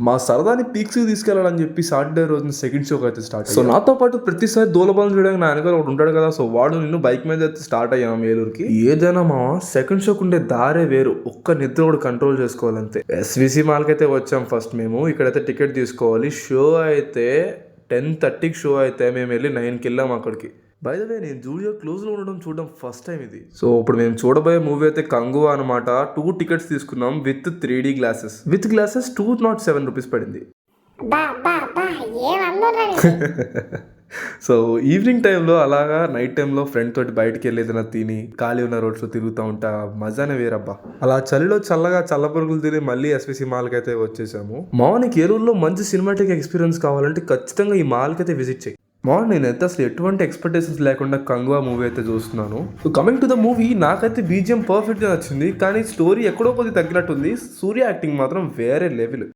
మా సరదాని పీక్స్ తీసుకెళ్ళాలని చెప్పి సాటర్డే రోజున సెకండ్ షోకి అయితే స్టార్ట్. సో నాతో పాటు ప్రతిసారి దూలబాలం చూడడానికి నా వెనకాల ఒకటి ఉంటాడు కదా, సో వాడు నిన్ను బైక్ మీద అయితే స్టార్ట్ అయ్యాము ఏలూరుకి. ఏదైనా మా సెకండ్ షోకి ఉండే దారే వేరు, ఒక్క నిద్ర కూడా కంట్రోల్ చేసుకోవాలంతే. ఎస్విసి మాల్కి అయితే వచ్చాం ఫస్ట్ మేము. ఇక్కడైతే టికెట్ తీసుకోవాలి. షో అయితే 10:30కి షో అయితే మేము వెళ్ళి 9కి వెళ్ళాము అక్కడికి. బై ద వే నేను జూడియో క్లోజ్లో ఉండడం చూడడం ఫస్ట్ టైం ఇది. సో ఇప్పుడు మేము చూడబోయే మూవీ అయితే కంగువా అనమాట. 2 టికెట్స్ తీసుకున్నాం with 3D glasses. With glasses 207 rupees పడింది. సో ఈవినింగ్ టైంలో అలాగా నైట్ టైంలో ఫ్రెండ్ తోటి బయటకు వెళ్ళి ఏదైనా తిని ఖాళీ ఉన్న రోడ్స్లో తిరుగుతూ ఉంటా, మజానే వేరబ్బా. అలా చలిలో చల్లగా చల్లపరుగులు తిని మళ్ళీ ఎస్విసి మాల్కి అయితే వచ్చేసాము. మార్నింగ్ ఏలూరులో మంచి సినిమాటిక్ ఎక్స్పీరియన్స్ కావాలంటే ఖచ్చితంగా ఈ మాల్కి అయితే విజిట్ చేయి. నేనైతే అసలు ఎటువంటి ఎక్స్పెక్టేషన్స్ లేకుండా కంగువా మూవీ అయితే చూస్తున్నాను. So coming to the movie, నాకైతే బీజిఎం పర్ఫెక్ట్గా నచ్చింది, కానీ స్టోరీ ఎక్కడో కొద్ది తగ్గినట్టుంది. సూర్య యాక్టింగ్ మాత్రం వేరే లెవెల్.